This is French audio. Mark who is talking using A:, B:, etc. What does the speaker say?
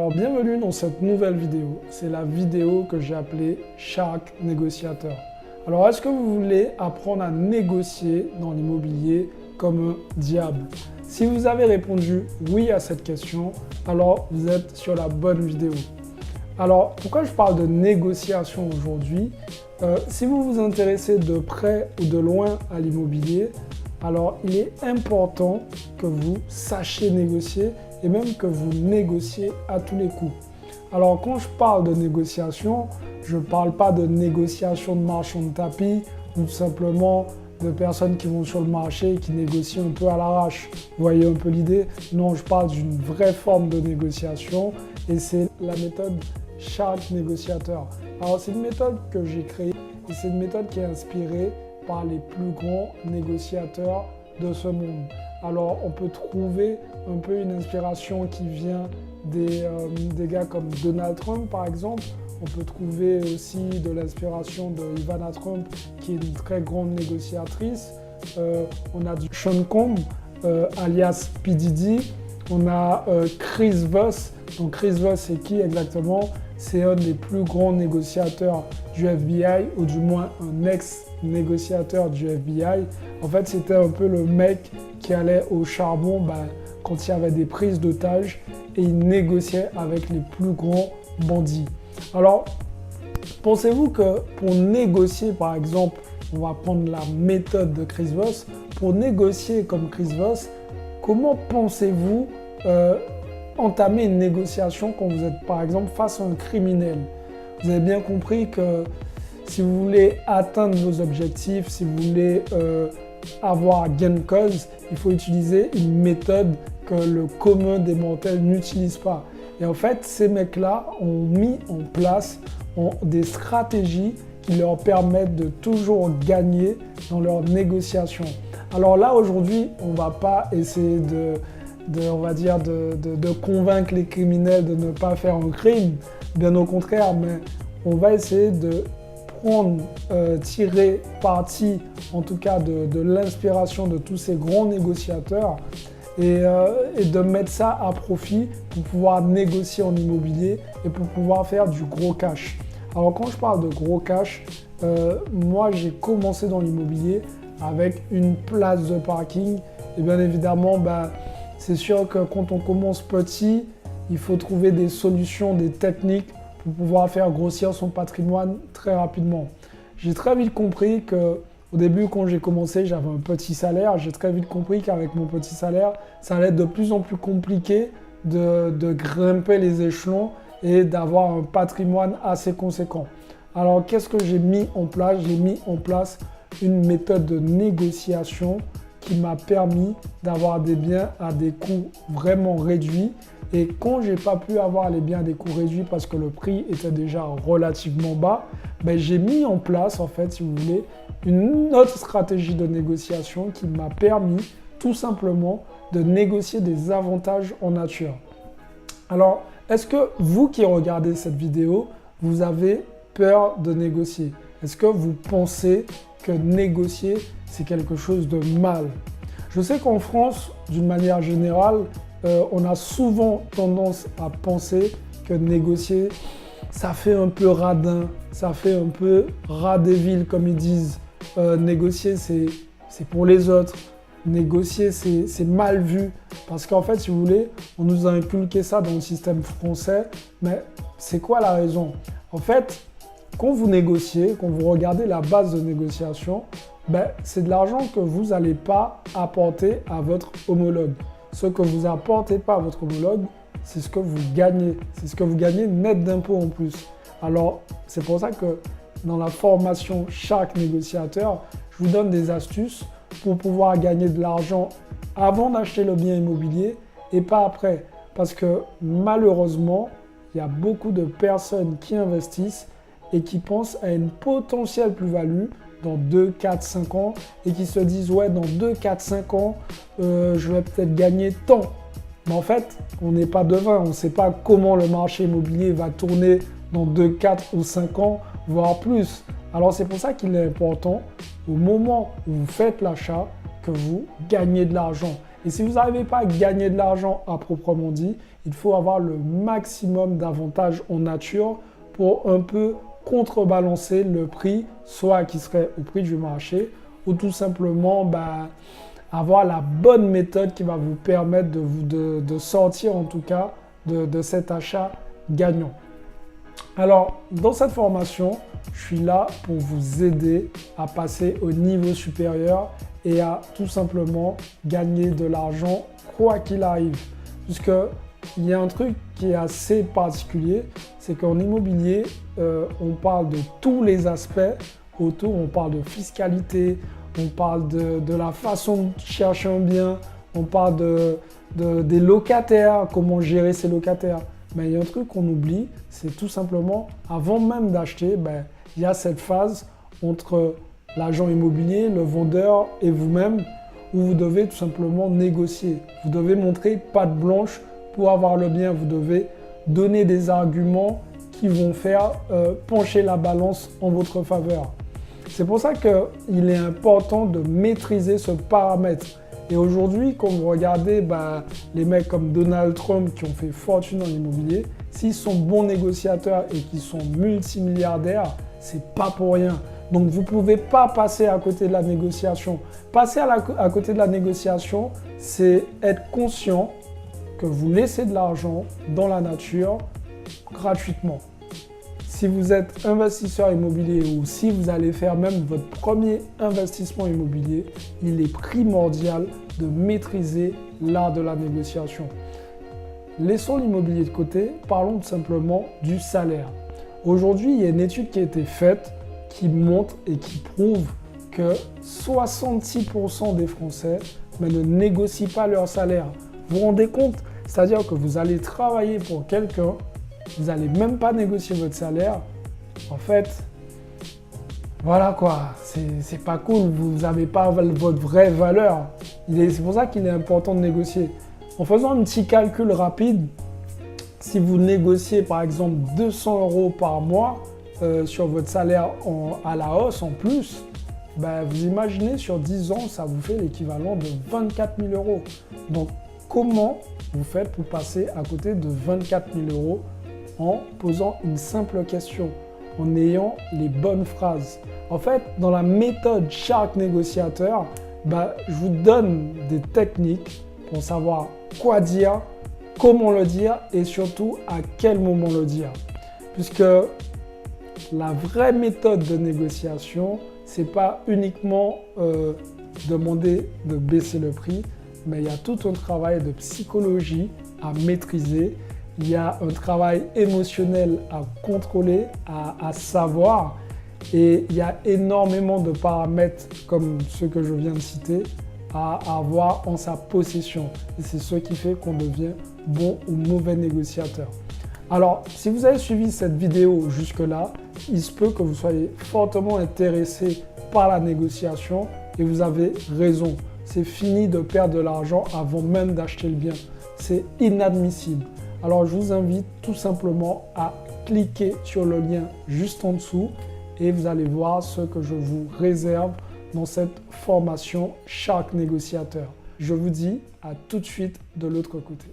A: Alors bienvenue dans cette nouvelle vidéo, c'est la vidéo que j'ai appelée Shark Négociateur. Alors est-ce que vous voulez apprendre à négocier dans l'immobilier comme un diable? Si vous avez répondu oui à cette question, alors vous êtes sur la bonne vidéo. Alors pourquoi je parle de négociation aujourd'hui? Si vous vous intéressez de près ou de loin à l'immobilier, alors il est important que vous sachiez négocier et même que vous négociez à tous les coups. Alors quand je parle de négociation, je ne parle pas de négociation de marchand de tapis ou tout simplement de personnes qui vont sur le marché et qui négocient un peu à l'arrache. Vous voyez un peu l'idée? Non, je parle d'une vraie forme de négociation et c'est la méthode Shark Négociateur. Alors c'est une méthode que j'ai créée et c'est une méthode qui est inspirée par les plus grands négociateurs de ce monde. Alors on peut trouver un peu une inspiration qui vient des gars comme Donald Trump par exemple. On peut trouver aussi de l'inspiration de Ivana Trump qui est une très grande négociatrice. On a du Sean Combs alias P. Diddy. On a Chris Voss. Donc Chris Voss c'est qui exactement? C'est un des plus grands négociateurs du FBI, ou du moins un ex-négociateur du FBI. En fait, c'était un peu le mec qui allait au charbon quand il y avait des prises d'otages et il négociait avec les plus grands bandits. Alors, pensez-vous que pour négocier, par exemple, on va prendre la méthode de Chris Voss, pour négocier comme Chris Voss, comment pensez-vous entamer une négociation quand vous êtes par exemple face à un criminel? Vous avez bien compris que si vous voulez atteindre vos objectifs, si vous voulez avoir gain de cause, il faut utiliser une méthode que le commun des mortels n'utilise pas. Et en fait, ces mecs-là ont mis en place des stratégies qui leur permettent de toujours gagner dans leurs négociations. Alors là, aujourd'hui, on ne va pas essayer de convaincre les criminels de ne pas faire un crime, bien au contraire, mais on va essayer de tirer parti, en tout cas de l'inspiration de tous ces grands négociateurs et de mettre ça à profit pour pouvoir négocier en immobilier et pour pouvoir faire du gros cash. Alors quand je parle de gros cash, moi j'ai commencé dans l'immobilier avec une place de parking et bien évidemment, c'est sûr que quand on commence petit, il faut trouver des solutions, des techniques pour pouvoir faire grossir son patrimoine très rapidement. J'ai très vite compris qu'au début, quand j'ai commencé, j'avais un petit salaire. J'ai très vite compris qu'avec mon petit salaire, ça allait être de plus en plus compliqué de grimper les échelons et d'avoir un patrimoine assez conséquent. Alors, qu'est-ce que j'ai mis en place? J'ai mis en place une méthode de négociation qui m'a permis d'avoir des biens à des coûts vraiment réduits. Et quand j'ai pas pu avoir les biens à des coûts réduits parce que le prix était déjà relativement bas, j'ai mis en place, en fait, si vous voulez, une autre stratégie de négociation qui m'a permis tout simplement de négocier des avantages en nature. Alors, est-ce que vous qui regardez cette vidéo, vous avez peur de négocier? Est-ce que vous pensez que négocier, c'est quelque chose de mal? Je sais qu'en France, d'une manière générale, on a souvent tendance à penser que négocier, ça fait un peu radin, ça fait un peu rat des villes, comme ils disent. Négocier, c'est pour les autres. Négocier, c'est mal vu. Parce qu'en fait, si vous voulez, on nous a inculqué ça dans le système français. Mais c'est quoi la raison? En fait, quand vous négociez, quand vous regardez la base de négociation, c'est de l'argent que vous n'allez pas apporter à votre homologue. Ce que vous n'apportez pas à votre homologue, c'est ce que vous gagnez. C'est ce que vous gagnez net d'impôts en plus. Alors, c'est pour ça que dans la formation Shark Négociateur, je vous donne des astuces pour pouvoir gagner de l'argent avant d'acheter le bien immobilier et pas après. Parce que malheureusement, il y a beaucoup de personnes qui investissent et qui pensent à une potentielle plus-value dans 2, 4, 5 ans et qui se disent « ouais, dans 2, 4, 5 ans, je vais peut-être gagner tant ». Mais en fait, on n'est pas devin, on ne sait pas comment le marché immobilier va tourner dans 2, 4 ou 5 ans, voire plus. Alors c'est pour ça qu'il est important, au moment où vous faites l'achat, que vous gagnez de l'argent. Et si vous n'arrivez pas à gagner de l'argent à proprement dit, il faut avoir le maximum d'avantages en nature pour un peu contrebalancer le prix, soit qui serait au prix du marché, ou tout simplement avoir la bonne méthode qui va vous permettre de sortir en tout cas de cet achat gagnant. Alors, dans cette formation, je suis là pour vous aider à passer au niveau supérieur et à tout simplement gagner de l'argent quoi qu'il arrive. Puisqu'il y a un truc qui est assez particulier, c'est qu'en immobilier, on parle de tous les aspects autour, on parle de fiscalité, on parle de la façon de chercher un bien, on parle des locataires, comment gérer ces locataires. Mais il y a un truc qu'on oublie, c'est tout simplement, avant même d'acheter, il y a cette phase entre l'agent immobilier, le vendeur et vous-même, où vous devez tout simplement négocier. Vous devez montrer patte blanche pour avoir le bien. Vous devez donner des arguments qui vont faire pencher la balance en votre faveur. C'est pour ça qu'il est important de maîtriser ce paramètre. Et aujourd'hui, quand vous regardez les mecs comme Donald Trump qui ont fait fortune dans l'immobilier, s'ils sont bons négociateurs et qu'ils sont multimilliardaires, c'est pas pour rien. Donc vous ne pouvez pas passer à côté de la négociation. Passer à côté de la négociation, c'est être conscient que vous laissez de l'argent dans la nature gratuitement. Si vous êtes investisseur immobilier ou si vous allez faire même votre premier investissement immobilier, il est primordial de maîtriser l'art de la négociation. Laissons l'immobilier de côté, parlons tout simplement du salaire. Aujourd'hui, il y a une étude qui a été faite qui montre et qui prouve que 66% des Français ne négocient pas leur salaire. Vous vous rendez compte? C'est-à-dire que vous allez travailler pour quelqu'un, vous n'allez même pas négocier votre salaire. En fait, voilà quoi, c'est pas cool, vous n'avez pas votre vraie valeur. C'est pour ça qu'il est important de négocier. En faisant un petit calcul rapide, si vous négociez par exemple 200 € par mois sur votre salaire à la hausse en plus, vous imaginez sur 10 ans, ça vous fait l'équivalent de 24 000 €. Donc comment vous faites pour passer à côté de 24 000 € en posant une simple question, en ayant les bonnes phrases? En fait, dans la méthode Shark Négociateur, je vous donne des techniques pour savoir quoi dire, comment le dire et surtout à quel moment le dire. Puisque la vraie méthode de négociation, ce n'est pas uniquement demander de baisser le prix, mais il y a tout un travail de psychologie à maîtriser. Il y a un travail émotionnel à contrôler, à savoir. Et il y a énormément de paramètres comme ceux que je viens de citer à avoir en sa possession. Et c'est ce qui fait qu'on devient bon ou mauvais négociateur. Alors, si vous avez suivi cette vidéo jusque-là, il se peut que vous soyez fortement intéressé par la négociation et vous avez raison. C'est fini de perdre de l'argent avant même d'acheter le bien. C'est inadmissible. Alors, je vous invite tout simplement à cliquer sur le lien juste en dessous et vous allez voir ce que je vous réserve dans cette formation Shark Négociateur. Je vous dis à tout de suite de l'autre côté.